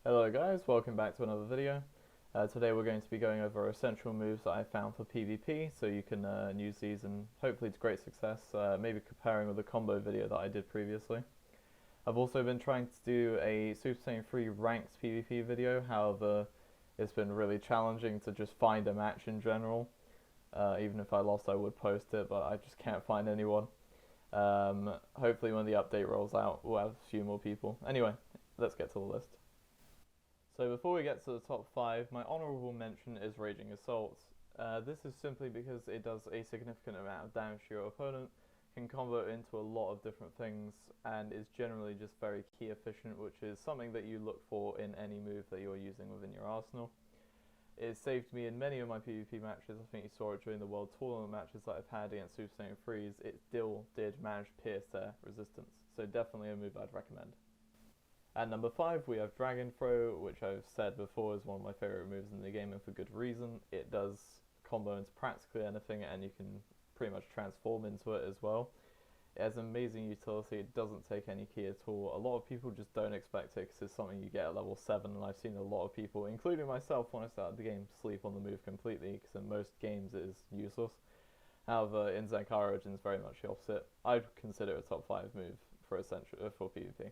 Hello guys, welcome back to another video. Today we're going to be going over essential moves that I found for PvP, so you can use these and hopefully to great success, maybe comparing with the combo video that I did previously. I've also been trying to do a Super Saiyan 3 ranked PvP video, however it's been really challenging to just find a match in general. Even if I lost I would post it, but I just can't find anyone. Hopefully when the update rolls out we'll have a few more people. Anyway, let's get to the list. So before we get to the top 5, my honourable mention is Raging Assault. This is simply because it does a significant amount of damage to your opponent, can combo into a lot of different things, and is generally just very key efficient, which is something that you look for in any move that you're using within your arsenal. It saved me in many of my PvP matches. I think you saw it during the World Tournament matches that I've had against Super Saiyan 3s. It still did manage to pierce their resistance, so definitely a move I'd recommend. At number 5 we have Dragon Throw, which I've said before is one of my favourite moves in the game, and for good reason. It does combo into practically anything and you can pretty much transform into it as well. It has amazing utility, it doesn't take any ki at all. A lot of people just don't expect it because it's something you get at level 7, and I've seen a lot of people, including myself when I started the game, sleep on the move completely because in most games it is useless. However, in Zenkai Origins very much the opposite. I'd consider it a top 5 move for PvP.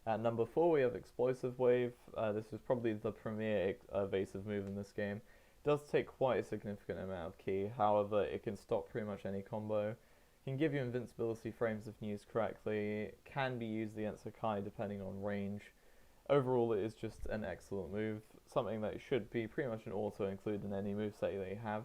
At number 4 we have Explosive Wave. This is probably the premier evasive move in this game. It does take quite a significant amount of ki, however it can stop pretty much any combo. Can give you invincibility frames if used correctly, can be used against Sakai depending on range. Overall it is just an excellent move, something that should be pretty much an auto include in any moveset that you have.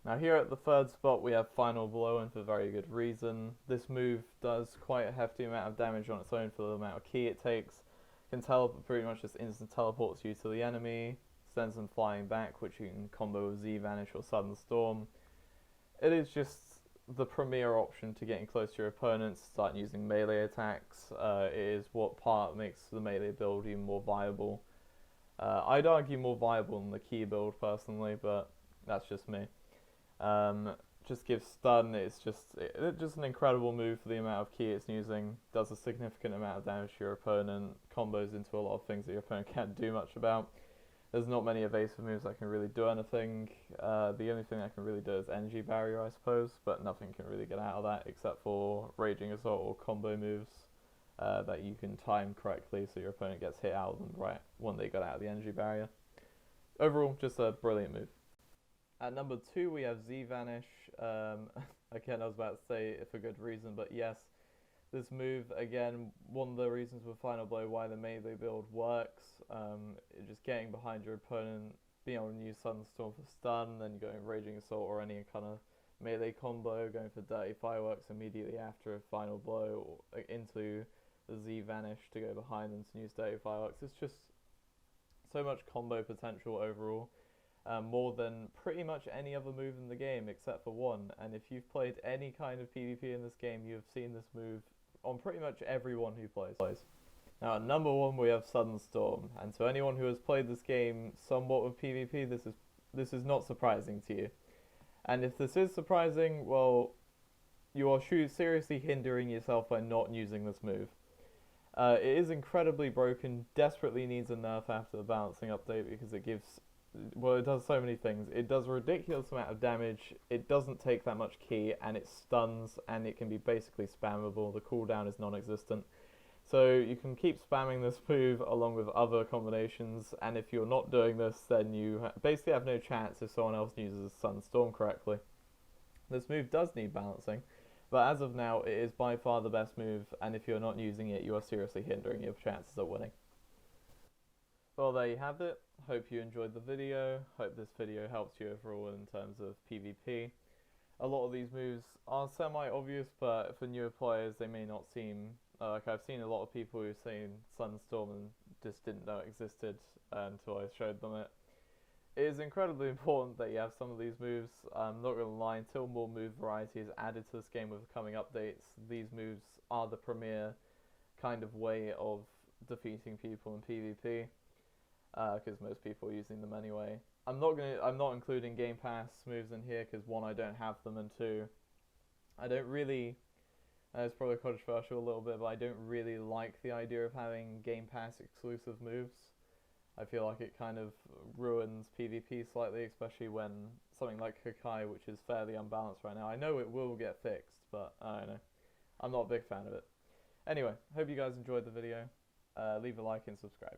Now here at the 3rd spot we have Final Blow, and for very good reason. This move does quite a hefty amount of damage on its own for the amount of ki it takes. Can pretty much just instant teleports you to the enemy, sends them flying back, which you can combo with Zvanish or Sunstorm. It is just the premier option to getting close to your opponents, start using melee attacks. It is what part makes the melee build even more viable. I'd argue more viable than the ki build personally, but that's just me. Just gives stun. It's just an incredible move for the amount of ki it's using. Does a significant amount of damage to your opponent. Combos into a lot of things that your opponent can't do much about. There's not many evasive moves that can really do anything. The only thing that can really do is energy barrier, I suppose, but nothing can really get out of that except for Raging Assault or combo moves that you can time correctly so your opponent gets hit out of them right when they got out of the energy barrier. Overall, just a brilliant move. At number 2 we have Zvanish. Again, I was about to say it for good reason, but yes, this move, again, one of the reasons with Final Blow why the melee build works. Just getting behind your opponent, being able to use Sunstorm for stun, then going Raging Assault or any kind of melee combo, going for Dirty Fireworks immediately after a Final Blow or into the Zvanish to go behind them to use Dirty Fireworks. It's just so much combo potential overall. More than pretty much any other move in the game except for one, and if you've played any kind of PvP in this game you have seen this move on pretty much everyone who plays. Now at number 1 we have Sunstorm, and to anyone who has played this game somewhat with PvP, this is not surprising to you. And if this is surprising, well, you are seriously hindering yourself by not using this move. It is incredibly broken, desperately needs a nerf after the balancing update because it does so many things. It does a ridiculous amount of damage, it doesn't take that much ki, and it stuns, and it can be basically spammable. The cooldown is non-existent. So you can keep spamming this move along with other combinations, and if you're not doing this, then you basically have no chance if someone else uses Sunstorm correctly. This move does need balancing, but as of now, it is by far the best move, and if you're not using it, you are seriously hindering your chances of winning. Well, there you have it. Hope you enjoyed the video. Hope this video helps you overall in terms of PvP. A lot of these moves are semi-obvious, but for newer players they may not seem like I've seen a lot of people who've seen Sunstorm and just didn't know it existed until I showed them it. It is incredibly important that you have some of these moves. I'm not going to lie, until more move variety is added to this game with the coming updates, these moves are the premier kind of way of defeating people in PvP. Because most people are using them anyway. I'm not including Game Pass moves in here because 1, I don't have them, and 2, I don't really It's probably controversial a little bit, but I don't really like the idea of having Game Pass exclusive moves. I feel like it kind of ruins PvP slightly, especially when something like Hakai, which is fairly unbalanced right now. I know it will get fixed, but I don't know. I'm not a big fan of it. Anyway, hope you guys enjoyed the video. Leave a like and subscribe.